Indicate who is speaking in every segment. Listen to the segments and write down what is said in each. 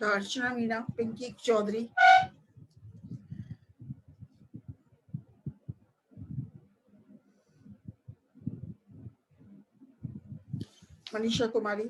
Speaker 1: अर्चना मीना, पिंकी चौधरी, मनीषा कुमारी,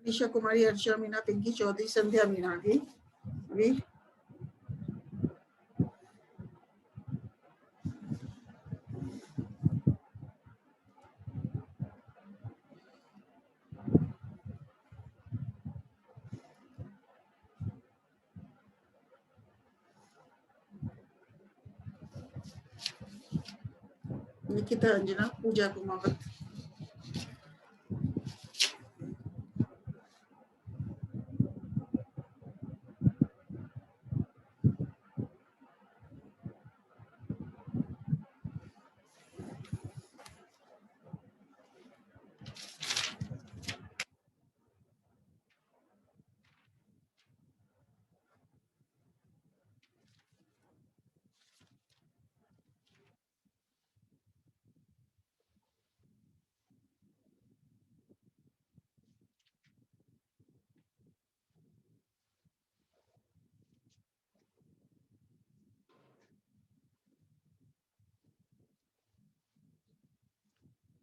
Speaker 1: मनीषा कुमारी, अर्चना मीना, पिंकी चौधरी, संध्या मीना भी अभी निकिता अंजना, पूजा कुमावत,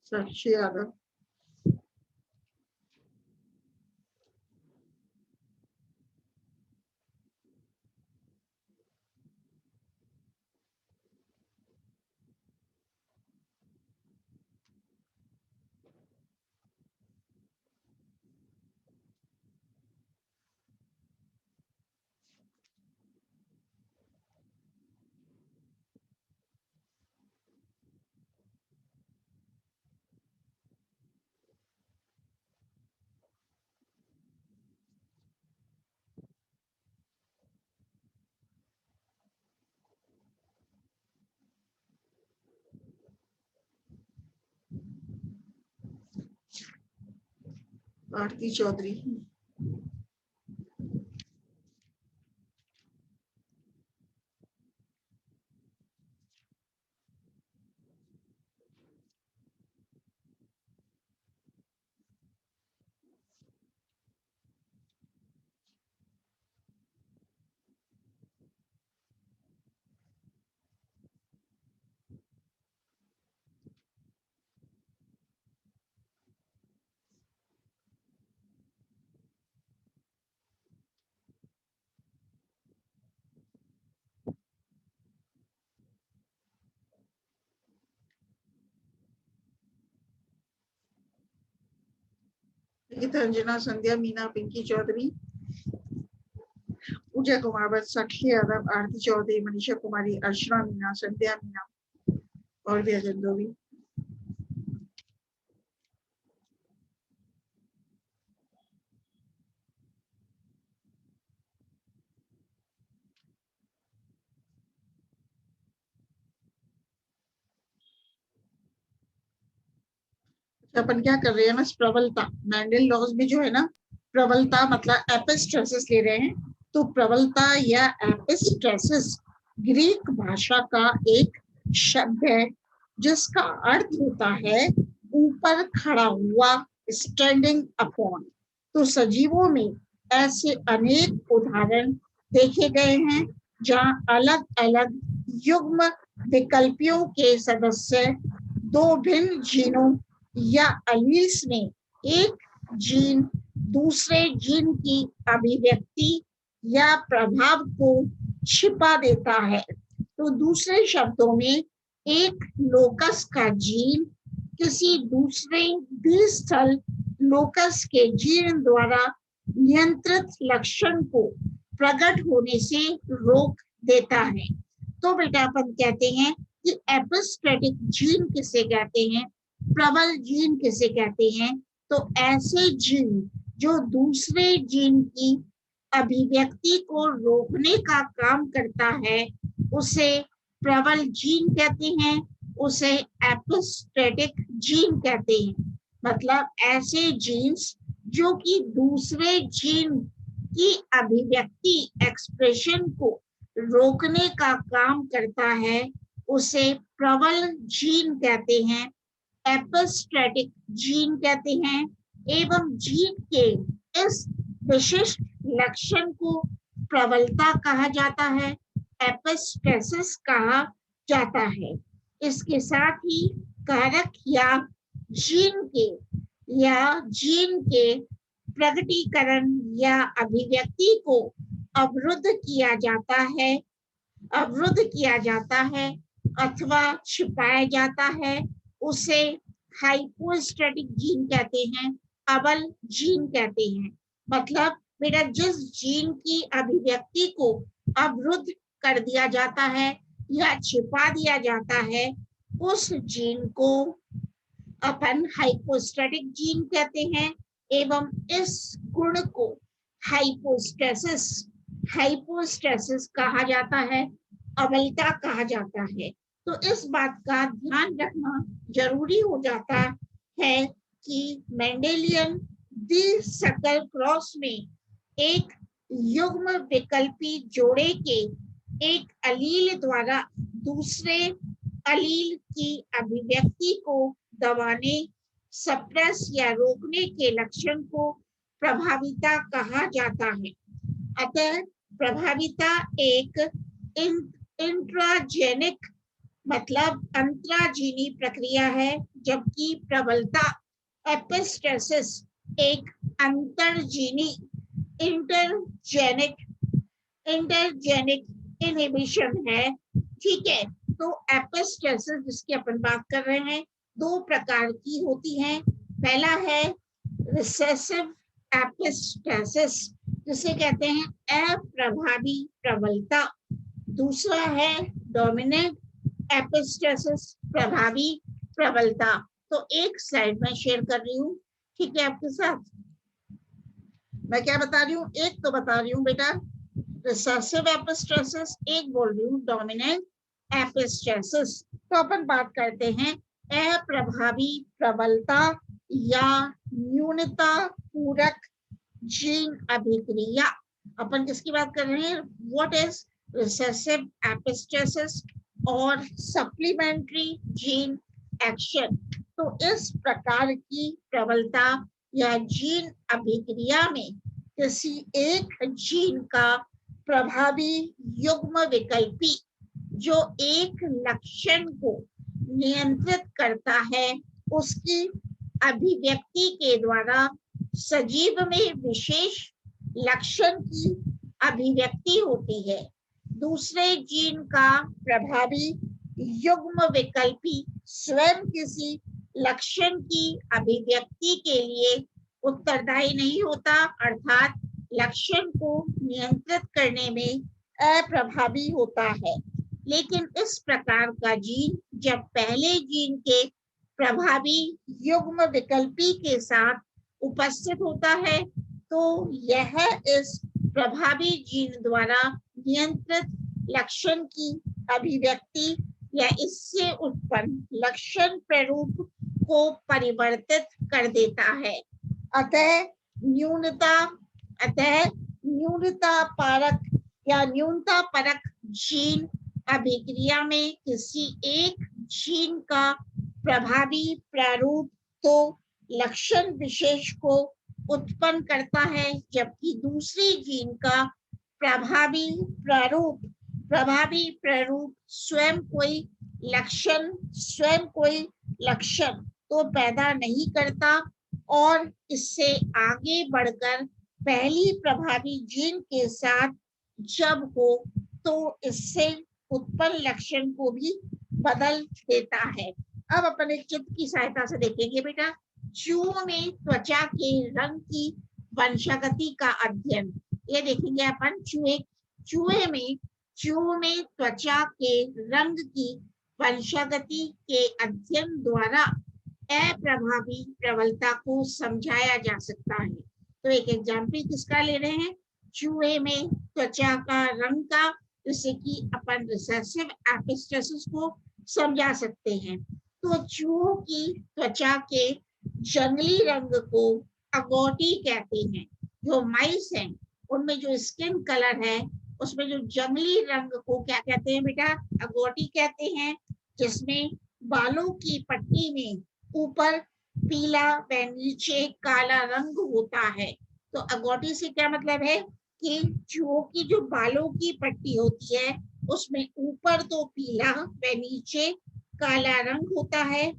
Speaker 1: साक्षी यादव, आरती चौधरी, निकिता अंजना, संध्या मीना, पिंकी चौधरी, पूजा कुमावत, साक्षी यादव, आरती चौधरी, मनीषा कुमारी, अर्चना मीना, संध्या मीना और भी अजंदो भी। अपन क्या कर रहे हैं ना, प्रबलता मैंडल लॉज में जो है ना, प्रबलता मतलब एपिस्ट्रेसिस ले रहे हैं। तो प्रबलता या एपिस्ट्रेसिस ग्रीक भाषा का एक शब्द है जिसका अर्थ होता है ऊपर खड़ा हुआ, स्टैंडिंग अपॉन। तो सजीवों में ऐसे अनेक उदाहरण देखे गए हैं जहां अलग अलग युग्म विकल्पियों के सदस्य दो भिन्न जीनों या अलील्स में एक जीन दूसरे जीन की अभिव्यक्ति या प्रभाव को छिपा देता है। तो दूसरे शब्दों में एक लोकस का जीन किसी दूसरे द्विस्थल लोकस के जीन द्वारा नियंत्रित लक्षण को प्रकट होने से रोक देता है। तो बेटा अपन कहते हैं कि एपिस्टेटिक जीन किसे कहते हैं, प्रबल जीन किसे कहते हैं। तो ऐसे जीन जो दूसरे जीन की अभिव्यक्ति को रोकने का काम करता है उसे प्रबल जीन कहते हैं, उसे एपिस्टेटिक जीन कहते हैं। मतलब ऐसे जीन्स जो कि दूसरे जीन की अभिव्यक्ति एक्सप्रेशन को रोकने का काम करता है उसे प्रबल जीन कहते हैं, एपिस्टेटिक जीन कहते हैं। एवं जीन के इस विशिष्ट लक्षण को प्रबलता कहा जाता है, एपिस्टेसिस कहा जाता है। इसके साथ ही कारक या जीन के प्रकटीकरण या अभिव्यक्ति को अवरुद्ध किया जाता है अथवा छिपाया जाता है उसे हाइपोस्टैटिक जीन कहते हैं, अबल जीन कहते हैं। मतलब बेटा जिस जीन की अभिव्यक्ति को अवरुद्ध कर दिया जाता है या छिपा दिया जाता है उस जीन को अपन हाइपोस्टैटिक जीन कहते हैं। एवं इस गुण को हाइपोस्टेसिस कहा जाता है, अबलता कहा जाता है। तो इस बात का ध्यान रखना जरूरी हो जाता है कि मेंडेलियन द्विसकल क्रॉस में एक युग्म विकल्पी जोड़े के एक अलील द्वारा दूसरे अलील की अभिव्यक्ति को दबाने, सप्रेस या रोकने के लक्षण को प्रभाविता कहा जाता है। अतः प्रभाविता एक इंट्राजेनिक मतलब अंतराजीनी प्रक्रिया है, जबकि प्रबलता एपिस्टेसिस एक अंतर्जीनी इंटरजेनिक इनहिबिशन है। ठीक है, तो एपिस्टेसिस जिसकी अपन बात कर रहे हैं दो प्रकार की होती है। पहला है रिसेसिव एपिस्टेसिस जिसे कहते हैं अप्रभावी प्रबलता, दूसरा है डोमिनेंट एपिस्टेसिस प्रभावी प्रबलता। तो एक स्लाइड में शेयर कर रही हूँ, ठीक है आपके साथ। मैं क्या बता रही हूँ, एक तो बता रही हूँ बेटा रिसेसिव एपिस्टेसिस, एक बोल रही हूँ डोमिनेंट एपिस्टेसिस। तो अपन बात करते हैं अप्रभावी प्रबलता या न्यूनता पूरक जीन अभिक्रिया। अपन किसकी बात कर रहे हैं, व्हाट इज रिसेसिव एपिस्टेसिस और सप्लीमेंट्री जीन एक्शन। तो इस प्रकार की प्रबलता या जीन अभिक्रिया में किसी एक जीन का प्रभावी युग्म विकल्पी जो एक लक्षण को नियंत्रित करता है उसकी अभिव्यक्ति के द्वारा सजीव में विशेष लक्षण की अभिव्यक्ति होती है। दूसरे जीन का प्रभावी युग्म विकल्पी स्वयं किसी लक्षण की अभिव्यक्ति के लिए उत्तरदायी नहीं होता, अर्थात लक्षण को नियंत्रित करने में अप्रभावी होता है। लेकिन इस प्रकार का जीन जब पहले जीन के प्रभावी युग्म विकल्पी के साथ उपस्थित होता है तो यह इस प्रभावी जीन द्वारा नियंत्रित लक्षण की अभिव्यक्ति या इससे उत्पन्न लक्षण प्रारूप को परिवर्तित कर देता है। अतः न्यूनता परक या न्यूनता परक जीन अभिक्रिया में किसी एक जीन का प्रभावी प्रारूप तो लक्षण विशेष को उत्पन्न करता है, जबकि दूसरी जीन का प्रभावी प्रारूप स्वयं कोई लक्षण तो पैदा नहीं करता और इससे आगे बढ़कर पहली प्रभावी जीन के साथ जब हो तो इससे उत्पन्न लक्षण को भी बदल देता है। अब अपन एक चित्र की सहायता से देखेंगे बेटा, चूहों में त्वचा के रंग की वंशागति का अध्ययन। ये देखेंगे अपन चूहे में त्वचा के रंग की वंशागति के अध्ययन द्वारा अप्रभावी प्रबलता को समझाया जा सकता है। तो एक एग्जाम्पल किसका ले रहे हैं, चूहे में त्वचा का रंग का, जिससे कि अपन रिसेसिव एपिस्टेसिस को समझा सकते हैं। तो चूहों की त्वचा के जंगली रंग को अगोटी कहते हैं। जो माइस हैं उनमें जो स्किन कलर है उसमें जो जंगली रंग को क्या कहते हैं बेटा, अगोटी कहते हैं, जिसमें बालों की पट्टी में ऊपर पीला व नीचे काला रंग होता है। तो अगोटी से क्या मतलब है कि चूहों की जो बालों की पट्टी होती है उसमें ऊपर तो पीला व नीचे काला रंग होता है।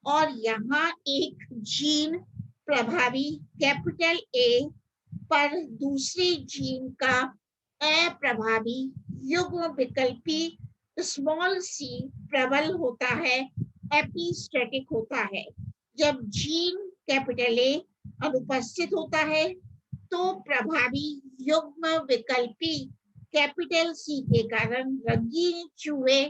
Speaker 1: और यहाँ एक जीन प्रभावी कैपिटल ए पर दूसरी जीन का अप्रभावी युग्म विकल्पी स्मॉल सी प्रबल होता है, एपिस्टेटिक होता है। जब जीन कैपिटल ए अनुपस्थित होता है तो प्रभावी युग्म विकल्पी कैपिटल सी के कारण रंगीन चूहे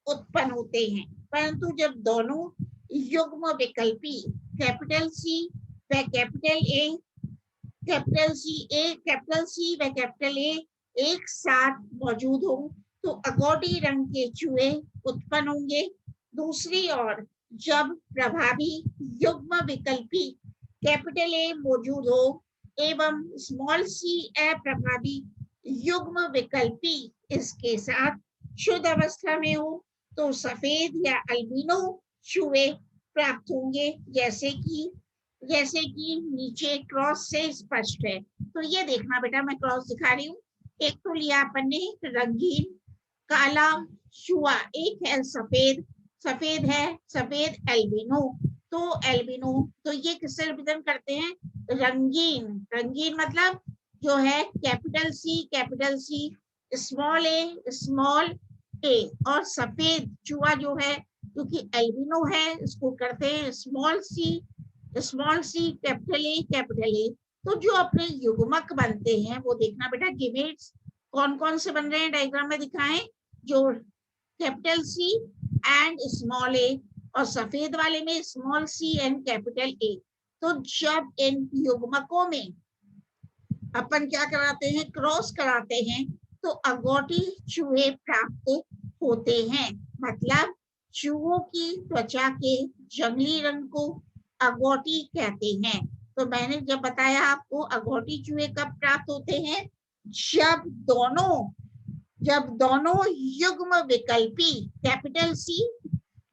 Speaker 1: उत्पन्न होते हैं। परंतु जब दोनों युग्म विकल्पी कैपिटल सी व कैपिटल ए व कैपिटल ए एक साथ मौजूद हो तो अगोटी रंग के चूहे उत्पन्न होंगे। दूसरी ओर जब प्रभावी युग्म विकल्पी कैपिटल ए मौजूद हो एवं स्मॉल सी अप्रभावी युग्म विकल्पी इसके साथ शुद्ध अवस्था में हो तो सफेद या अल्बिनो चूहे प्राप्त होंगे, जैसे कि नीचे क्रॉस से स्पष्ट है। तो ये देखना बेटा, मैं क्रॉस दिखा रही हूँ। एक तो लिया अपन ने रंगीन काला चूहा, एक है सफेद, सफेद एल्बिनो। तो एल्बिनो तो ये किससे रिप्रेजेंट करते हैं, रंगीन मतलब जो है कैपिटल सी स्मॉल ए, और सफेद चूहा जो है क्योंकि एल्बिनो है इसको करते हैं स्मॉल सी कैपिटल ए। तो जो अपने युग्मक बनते हैं वो देखना बेटा, गिमेट्स कौन कौन से बन रहे हैं डायग्राम में दिखाएं, जो capital C and small A, और सफेद वाले में small C and capital A. तो जब इन युग्मकों में अपन क्या कराते हैं, क्रॉस कराते हैं, तो अगोटी चूहे प्राप्त होते हैं। मतलब चूहों की त्वचा के जंगली रंग को अगोटी कहते हैं। तो मैंने जब बताया आपको अगोटी चूहे कब प्राप्त होते हैं, जब दोनों युग्म विकल्पी कैपिटल सी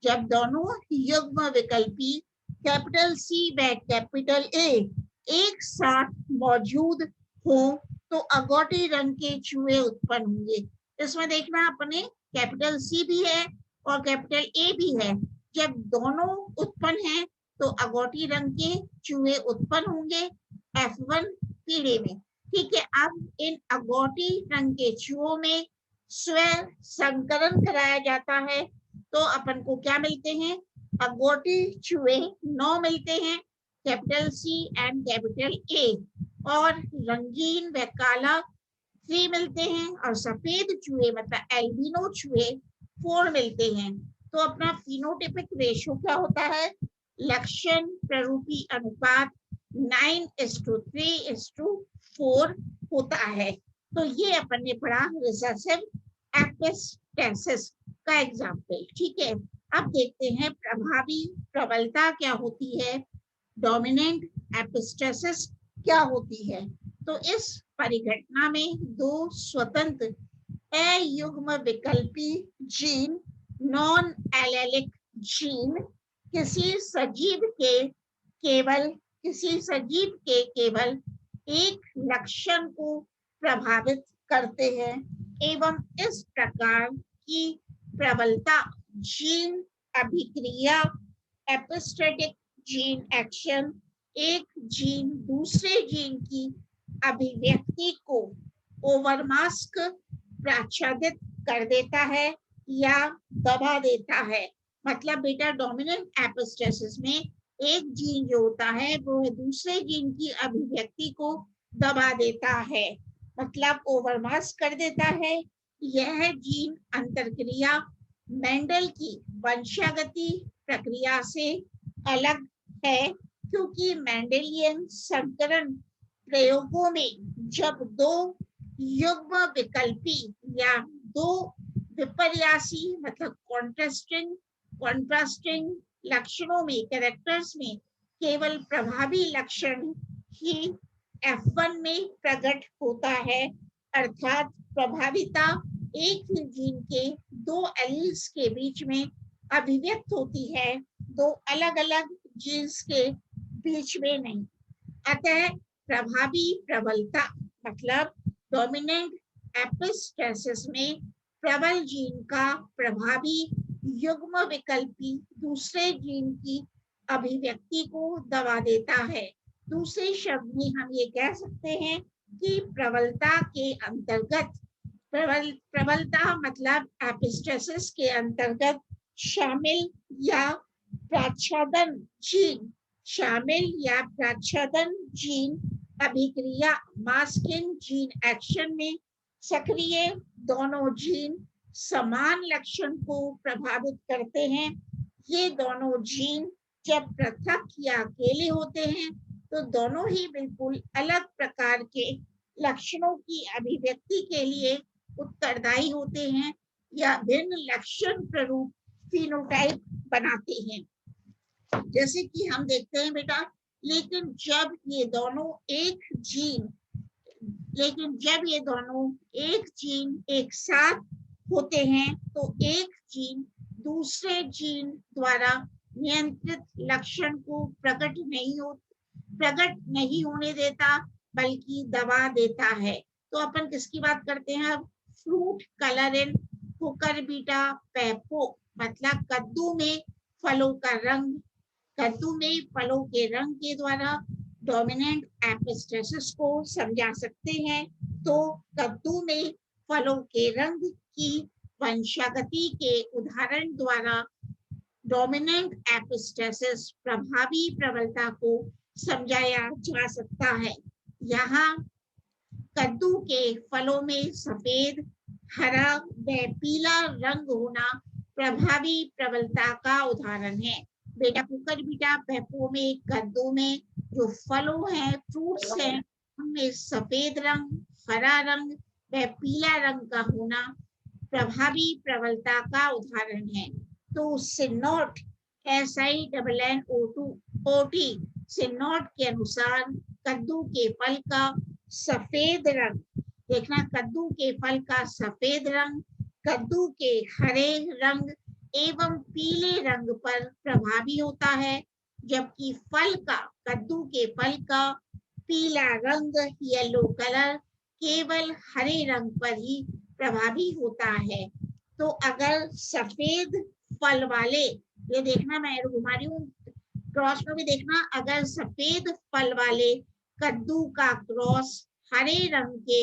Speaker 1: जब दोनों युग्म विकल्पी कैपिटल सी व कैपिटल ए एक साथ मौजूद हो तो अगोटी रंग के चूहे उत्पन्न होंगे। इसमें देखना अपने कैपिटल सी भी है और कैपिटल ए भी है। जब दोनों उत्पन्न हैं तो अगोटी रंग के चूहे उत्पन्न होंगे F1 पीढ़ी में। ठीक है, अब इन अगोटी रंग के चूहों में स्व संकरण कराया जाता है तो अपन को क्या मिलते हैं, अगोटी चूहे 9 मिलते हैं, capital C and capital A, और रंगीन व काला 3 मिलते हैं, और सफेद चूहे मतलब एल्बिनो चूहे 4 मिलते हैं। तो अपना फिनोटाइपिक रेशियो क्या होता है, लक्षण प्ररूपी अनुपात 9:3:4 होता है। तो ये अपन ने पढ़ा रिसेसिव एपिस्टेसिस का एग्जाम्पल। ठीक है, अब देखते हैं प्रभावी प्रबलता क्या होती है, डोमिनेंट एपिस्टेसिस क्या होती है। तो इस परिघटना में दो स्वतंत्र अयुग्म विकल्पी जीन नॉन एलेलिक जीन किसी सजीव के केवल एक लक्षण को प्रभावित करते हैं एवं इस प्रकार की प्रबलता जीन अभिक्रिया एपिस्टेटिक जीन एक्शन एक जीन दूसरे जीन की अभिव्यक्ति को ओवरमास्क प्राच्छादित कर देता है या दबा देता है। मतलब बेटा डोमिनेंट एपिस्टेसिस में एक जीन जो होता है वो दूसरे जीन की अभिव्यक्ति को दबा देता है, मतलब ओवरमास्क कर देता है। यह जीन अंतरक्रिया मेंडल की वंशागति प्रक्रिया से अलग है, क्योंकि मेंडेलियन संकरण प्रयोगों में जब दो युग्म विकल्पी या दो विपर्यासी मतलब कॉन्ट्रास्टिंग लक्षणों में कैरेक्टर्स में केवल प्रभावी लक्षण ही F1 में प्रकट होता है, अर्थात प्रभाविता एक ही जीन के दो एलील्स के बीच में अभिव्यक्त होती है, दो अलग अलग जीन्स के बीच में नहीं। अतः प्रभावी प्रबलता मतलब डोमिनेंट एपिस्टेसिस में प्रबल जीन का प्रभावी युग्म विकल्पी दूसरे जीन की अभिव्यक्ति को दबा देता है। दूसरे शब्द में हम ये कह सकते हैं कि प्रबलता के अंतर्गत प्रबलता मतलब एपिस्टेसिस के अंतर्गत शामिल या प्राच्छादन जीन जीन अभिक्रिया मास्किन जीन एक्शन में सक्रिय दोनों जीन समान लक्षण को प्रभावित करते हैं। ये दोनों जीन जब पृथक या अकेले होते हैं तो दोनों ही बिल्कुल अलग प्रकार के लक्षणों की अभिव्यक्ति के लिए उत्तरदायी होते हैं या भिन्न लक्षण प्ररूप फिनोटाइप बनाते हैं। जैसे कि हम देखते हैं बेटा, लेकिन जब ये दोनों एक जीन एक साथ होते हैं तो एक जीन दूसरे जीन द्वारा नियंत्रित लक्षण को प्रकट नहीं होने देता बल्कि दबा देता है। तो अपन किसकी बात करते हैं अब? फ्रूट कलर इन कुकुरबिटा पेपो मतलब कद्दू में फलों का रंग। कद्दू में फलों के रंग के द्वारा डोमिनेंट एपिस्टेसिस को समझा सकते हैं। तो कद्दू में फलों के रंग की वंशागति के उदाहरण द्वारा डोमिनेंट एपिस्टेसिस प्रभावी प्रबलता को समझाया जा सकता है। यहाँ कद्दू के फलों में सफेद, हरा व पीला रंग होना प्रभावी प्रबलता का उदाहरण है। बेटा कुकुरबिटा पेपो में कद्दू में जो फलों हैं, फ्रूट्स हैं, उनमें सफेद रंग, हरा रंग व पीला रंग का होना प्रभावी प्रबलता का उदाहरण है। तो सिनोट SINNOT सिनोट के अनुसार कद्दू के फल का सफेद रंग, देखना कद्दू के फल का सफेद रंग कद्दू के हरे रंग एवं पीले रंग पर प्रभावी होता है, जबकि कद्दू के फल का पीला रंग येलो कलर केवल हरे रंग पर ही प्रभावी होता है। तो अगर सफेद फल वाले, ये देखना मैं घुमा रही हूँ क्रॉस में भी देखना, अगर सफेद फल वाले कद्दू का क्रॉस हरे रंग के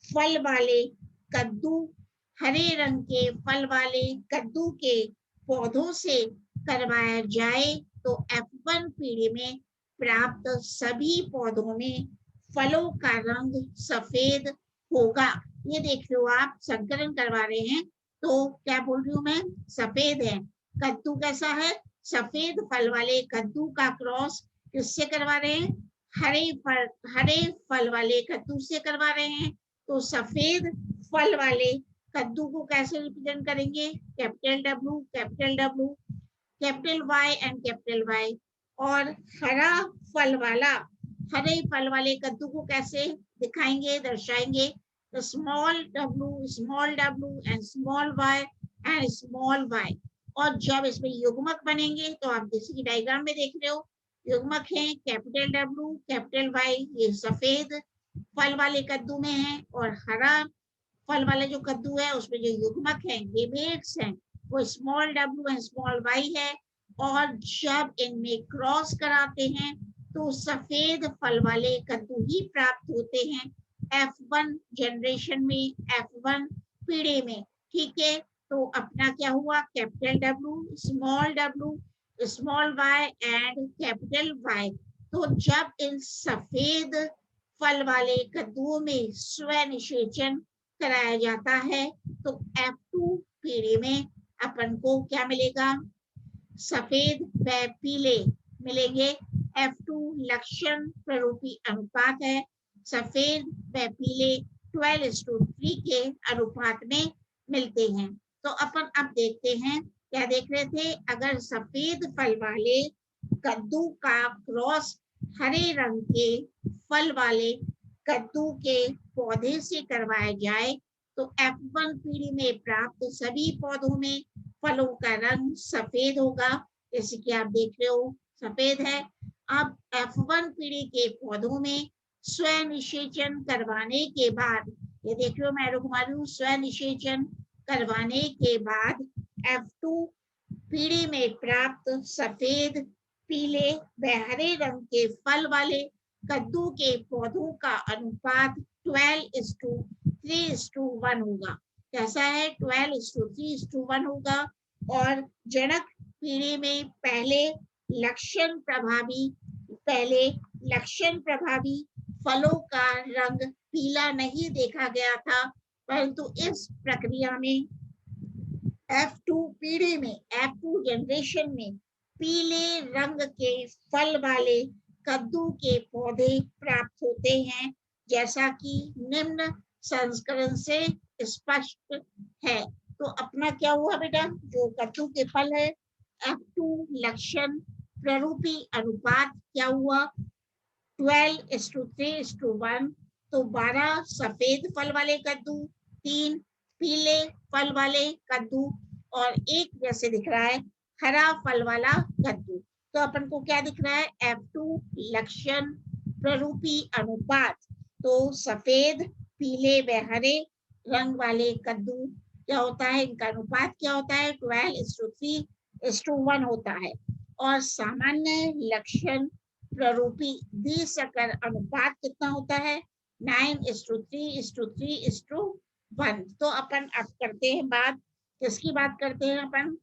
Speaker 1: फल वाले कद्दू के पौधों से करवाया जाए तो F1 पीढ़ी में प्राप्त सभी पौधों में फलों का रंग सफेद होगा। ये देख लो आप, संकलन करवा रहे हैं तो क्या बोल रही हूँ मैं, सफेद है। कद्दू कैसा है? सफेद फल वाले कद्दू का क्रॉस किससे करवा रहे हैं? हरे फल वाले कद्दू से करवा रहे हैं। तो सफेद फल वाले कद्दू को कैसे रिप्रेजेंट करेंगे? Capital W, capital W, capital Y and capital Y। और हरे फल वाले कद्दू को कैसे दिखाएंगे, दर्शाएंगे? तो small w and small y and small y। और जब इसमें युग्मक बनेंगे तो आप जैसे कि डायग्राम में देख रहे हो, युग्मक है कैपिटल W, कैपिटल Y, ये सफेद फल वाले कद्दू में है, और हरा फल वाले जो कद्दू है उसमें जो युग्मक है ये मेट्स हैं, वो small w and small y है। और जब इनमें क्रॉस कराते हैं तो सफेद फल वाले कद्दू ही प्राप्त होते हैं F1 जनरेशन में, F1 पीढ़ी में। ठीक है, तो अपना क्या हुआ? Capital W, small y and capital Y। तो जब इन सफेद फल वाले कद्दुओं में स्व निषेचन कराया जाता है तो F2 पीढ़ी में अपन को क्या मिलेगा, सफेद व पीले मिलेंगे। F2 लक्षण प्ररूपी अनुपात है, सफेद व पीले 12:3 के अनुपात में मिलते हैं। तो अपन अब देखते हैं, क्या देख रहे थे, अगर सफेद फल वाले कद्दू का क्रॉस हरे रंग के फल वाले कद्दू के पौधे से करवाया जाए तो F1 पीढ़ी में प्राप्त सभी पौधों में फलों का रंग सफेद होगा, जैसे कि आप देख रहे हो सफेद है। अब F1 पीढ़ी के पौधों में स्व निषेचन करवाने के बाद, ये देख रहे हो मैं एरो घुमा रही हूँ, स्व निषेचन करवाने के बाद F2 पीढ़ी में प्राप्त सफेद, पीले व हरे रंग के फल वाले कद्दू के पौधों का अनुपात 12:3:1 होगा। कैसा है, 12:3:1 होगा। और जनक पीढ़ी में पहले लक्षण प्रभावी फलों का रंग पीला नहीं देखा गया था, परंतु इस प्रक्रिया में F2 पीढ़ी में, F2 जनरेशन में पीले रंग के फल वाले कद्दू के पौधे प्राप्त होते हैं, जैसा कि निम्न संस्करण से स्पष्ट है। तो अपना क्या हुआ बेटा, जो कद्दू के फल है F2 लक्षण प्ररूपी अनुपात क्या हुआ, 12:3:1। तो 12 सफेद फल वाले कद्दू, 3 पीले फल वाले कद्दू और एक जैसे दिख रहा है हरा फल वाला कद्दू। तो अपन को क्या दिख रहा है, F2 लक्षण प्ररूपी अनुपात। तो सफेद, पीले व हरे रंग वाले कद्दू क्या होता है, इनका अनुपात क्या होता है, 12:3:1 होता है। और सामान्य लक्षण प्ररूपी द्विसकर अनुपात कितना होता है, 9:3:3:1। तो अपन अब करते हैं बात, किसकी बात करते हैं अपन,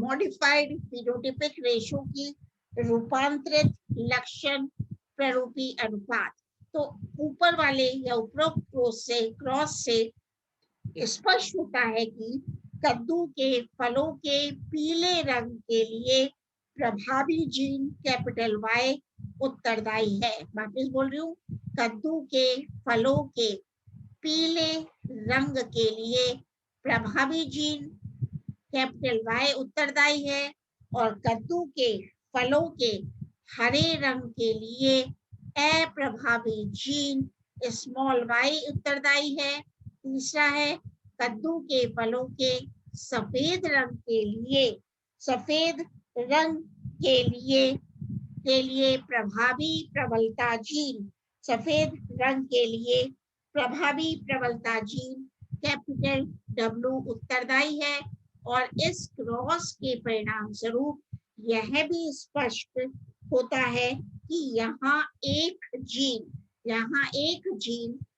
Speaker 1: मॉडिफाइड फिनोटाइपिक रेशियो की रूपांतरित लक्षण प्ररूपी अनुपात। तो ऊपर वाले या उपरोक्त क्रॉस से स्पष्ट होता है कि कद्दू के फलों के पीले रंग के लिए प्रभावी जीन कैपिटल Y उत्तरदायी है। वापस बोल रही हूँ, कद्दू के फलों के पीले रंग के लिए प्रभावी जीन कैपिटल Y उत्तरदायी है, और कद्दू के फलों के हरे रंग के लिए अप्रभावी जीन स्मॉल y उत्तरदायी है। तीसरा है, कद्दू के फलों के सफेद रंग के लिए प्रभावी प्रबलता जीन, सफेद रंग के लिए प्रभावी प्रबलता जीन कैपिटल W उत्तरदायी है। और इस क्रॉस के परिणाम स्वरूप यह भी स्पष्ट होता है कि यहाँ एक जीन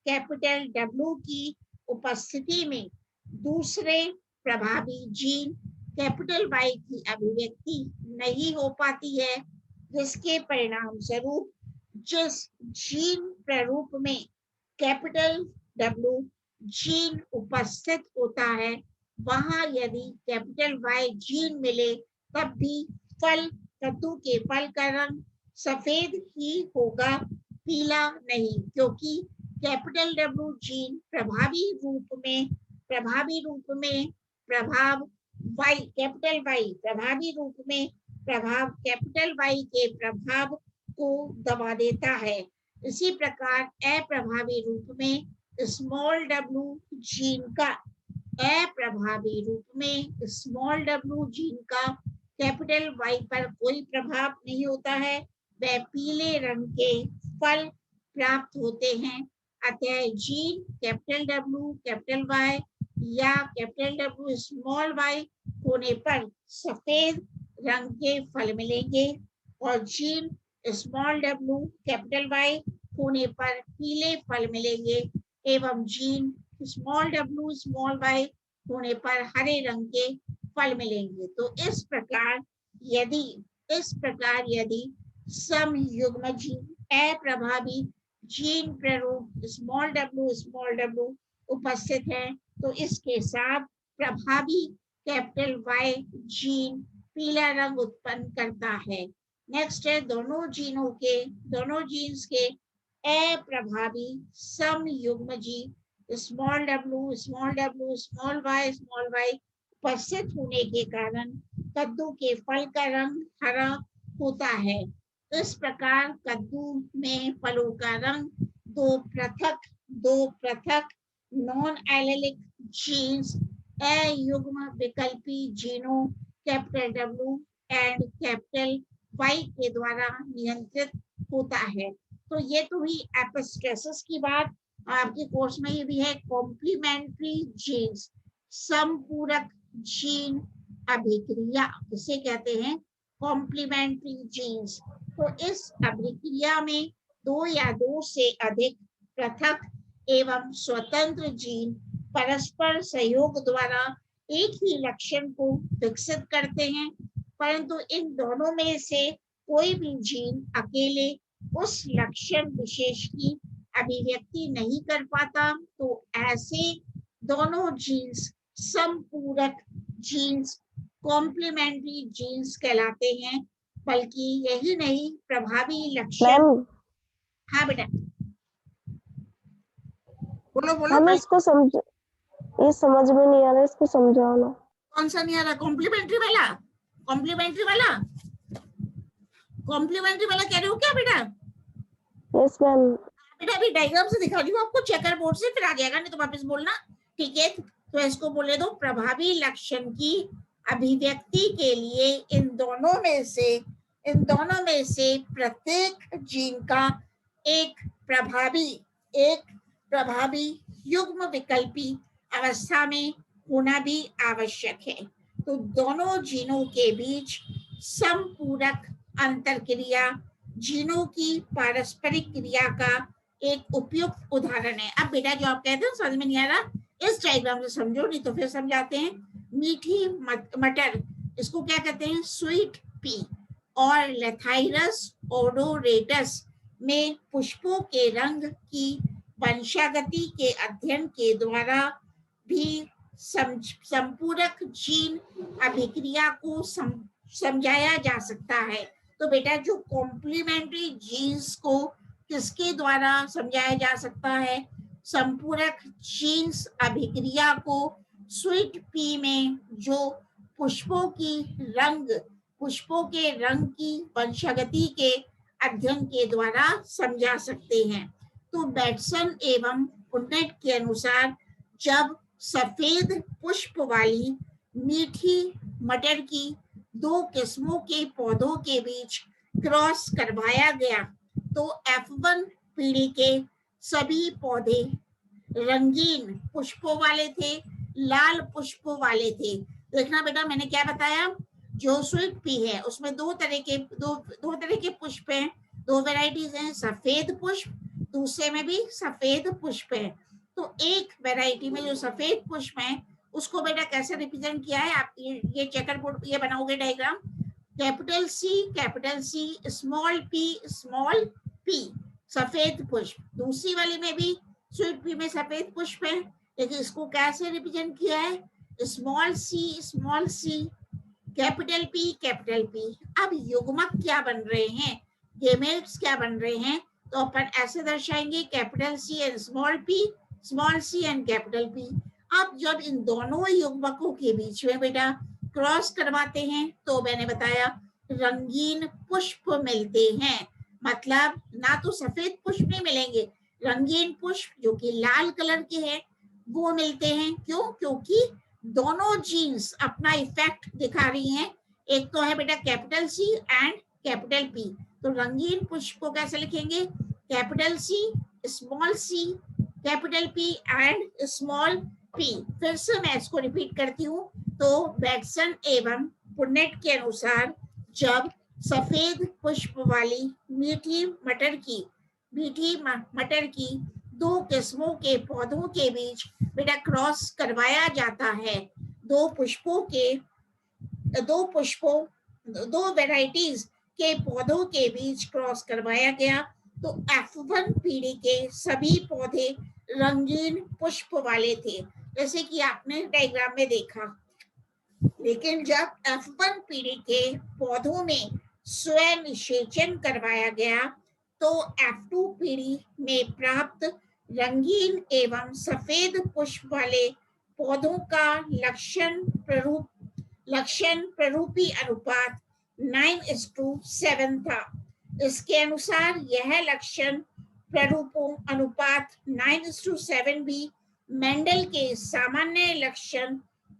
Speaker 1: कैपिटल W की उपस्थिति में दूसरे प्रभावी जीन कैपिटल Y की अभिव्यक्ति नहीं हो पाती है, जिसके परिणाम स्वरूप जिस जीन प्रारूप में कैपिटल W जीन उपस्थित होता है, वहां यदि कैपिटल Y जीन मिले तब भी कद्दू के फल का रंग सफेद ही होगा, पीला नहीं, क्योंकि कैपिटल W जीन प्रभावी रूप में प्रभाव Y कैपिटल Y प्रभावी रूप में प्रभाव कैपिटल Y के प्रभाव को दबा देता है। इसी प्रकार अप्रभावी रूप में स्मॉल w जीन का कैपिटल Y पर कोई प्रभाव नहीं होता है, वह पीले रंग के फल प्राप्त होते हैं। अतः gene capital W capital Y या कैपिटल W स्मॉल y होने पर सफेद रंग के फल मिलेंगे, और gene small w capital Y होने पर पीले फल मिलेंगे, एवं gene small w small y होने पर हरे रंग के फल मिलेंगे। तो इस प्रकार यदि समयुग्मजीन अप्रभावी जीन प्रारूप स्मॉल w उपस्थित है, तो इसके साथ प्रभावी कैपिटल वाई जीन पीला रंग उत्पन्न करता है। नेक्स्ट है दोनों जीन्स के अप्रभावी सम युग्म gene small W small Y उपस्थित होने के कारण कद्दू के फल का रंग हरा होता है। इस प्रकार कद्दू में फलों का रंग दो पृथक नॉन एलेलिक जीन्स अयुग्म विकल्पी जीनों capital W and capital Y के द्वारा नियंत्रित होता है। तो ये तो हुई एपिस्ट्रेसिस की बात। आपके कोर्स में ये भी है कॉम्प्लीमेंट्री जीन्स, समपूरक जीन अभिक्रिया इसे कहते हैं कॉम्प्लीमेंट्री जीन्स। तो इस अभिक्रिया में दो या दो से अधिक पृथक एवं स्वतंत्र जीन परस्पर सहयोग द्वारा एक ही लक्षण को विकसित करते हैं, परंतु इन दोनों में से कोई भी जीन अकेले उस लक्षण विशेष की अभिव्यक्ति नहीं कर पाता। तो ऐसे दोनों जीन्स समपूरक जीन्स कॉम्प्लीमेंट्री जीन्स कहलाते हैं। बल्कि यही नहीं, प्रभावी लक्षण। हाँ बेटा बोलो बोलो।
Speaker 2: हमें इसको ये समझ में नहीं आ रहा, इसको समझाओ ना।
Speaker 1: कौन सा नहीं आ रहा? कॉम्प्लीमेंट्री वाला कह रहे हो क्या बेटा?
Speaker 2: Yes ma'am.
Speaker 1: बेटा अभी डायग्राम से दिखा रही हूँ आपको, चेकर बोर्ड से, फिर आ जाएगा, नहीं तो वापस बोलना, ठीक है? तो इसको बोले दो प्रभावी लक्षण की अभिव्यक्ति के लिए इन दोनों में से प्रत्येक जीन का एक प्रभावी युग्म विकल्पी अवस्था में होना भी आवश्यक है। तो दोनों जीनों के बीच समपूरक अंतरक्रिया जीनों की पारस्परिक क्रिया का एक उपयुक्त उदाहरण है। अब बेटा जो आप कहते हैं समझ में नहीं आ रहा, इस डायग्राम से समझो, नहीं तो फिर समझाते हैं। मीठी मटर, इसको क्या कहते हैं? Sweet pea. और लेथाइरस ओडोरेटस में पुष्पों के रंग की वंशागति के अध्ययन के द्वारा भी संपूरक जीन अभिक्रिया को समझाया जा सकता है। तो बेटा जो कॉम्प्लीमेंट्री जीन्स को किसके द्वारा समझाया जा सकता है? संपूरक जीन्स अभिक्रिया को स्वीट पी में जो पुष्पों के रंग की वंशागति के अध्ययन के द्वारा समझा सकते हैं। तो बैटसन एवं पुन्नेट के अनुसार जब सफेद पुष्प वाली मीठी मटर की दो किस्मों के पौधों के बीच क्रॉस करवाया गया तो F1 पीढ़ी के सभी पौधे रंगीन पुष्पों वाले थे, लाल पुष्पों वाले थे। देखना बेटा मैंने क्या बताया, जो स्वीट पी है उसमें दो तरह के पुष्प हैं, दो वैरायटीज हैं, सफेद पुष्प, दूसरे में भी सफेद पुष्प है। तो एक वैरायटी में जो सफेद पुष्प है उसको बेटा कैसे रिप्रेजेंट किया है? आप ये चेकर बोर्ड ये बनाओगे diagram, capital C small P सफेद पुष्प। दूसरी वाली में भी स्वीट पी में सफेद पुष्प है, लेकिन इसको कैसे रिप्रेजेंट किया है? Small C capital P. अब युग्मक क्या बन रहे हैं, गेमेट्स क्या बन रहे हैं? तो अपन ऐसे दर्शाएंगे capital C and small C and capital P. अब जब इन दोनों युग्मकों के बीच में बेटा क्रॉस करवाते हैं तो मैंने बताया रंगीन पुष्प मिलते हैं। मतलब ना तो सफेद पुष्प नहीं मिलेंगे, रंगीन पुष्प जो कि लाल कलर के हैं वो मिलते हैं। क्यों? क्योंकि दोनों जीन्स अपना इफेक्ट दिखा रही हैं। एक तो है बेटा capital C and capital P. तो रंगीन पुष्प को कैसे लिखेंगे? Capital C capital P and small P. फिर से मैं इसको रिपीट करती हूँ। तो बैटसन एवं पुन्नेट के अनुसार जब सफेद पुष्प वाली मीठी मटर की दो किस्मों के पौधों के बीच बेटा क्रॉस करवाया जाता है, दो वैरायटीज के पौधों के बीच क्रॉस करवाया गया तो F1 पीढ़ी के सभी पौधे रंगीन पुष्प वाले थे, जैसे कि आपने डायग्राम में देखा। लेकिन जब F1 पीढ़ी के पौधों में स्वयं निषेचन करवाया गया तो F2 पीढ़ी में प्राप्त रंगीन एवं सफेद पुष्प वाले पौधों का लक्षण प्ररूपी अनुपात 9:7 था। इसके अनुसार यह लक्षण प्ररूपों अनुपात 9:7 भी मेंडल के सामान्य लक्षण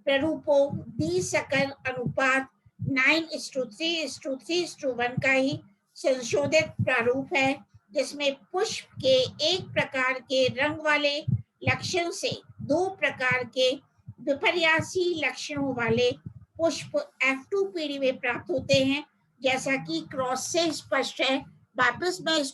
Speaker 1: प्ररूपों द्विसकल अनुपात 9:3:3:1 का ही संशोधित प्रारूप है, जिसमें पुष्प के एक प्रकार के रंग वाले लक्षण से दो प्रकार के विपर्यासी लक्षणों वाले पुष्प F2 पीढ़ी में प्राप्त होते हैं, जैसा कि क्रॉस से स्पष्ट है। वापस मैं इसको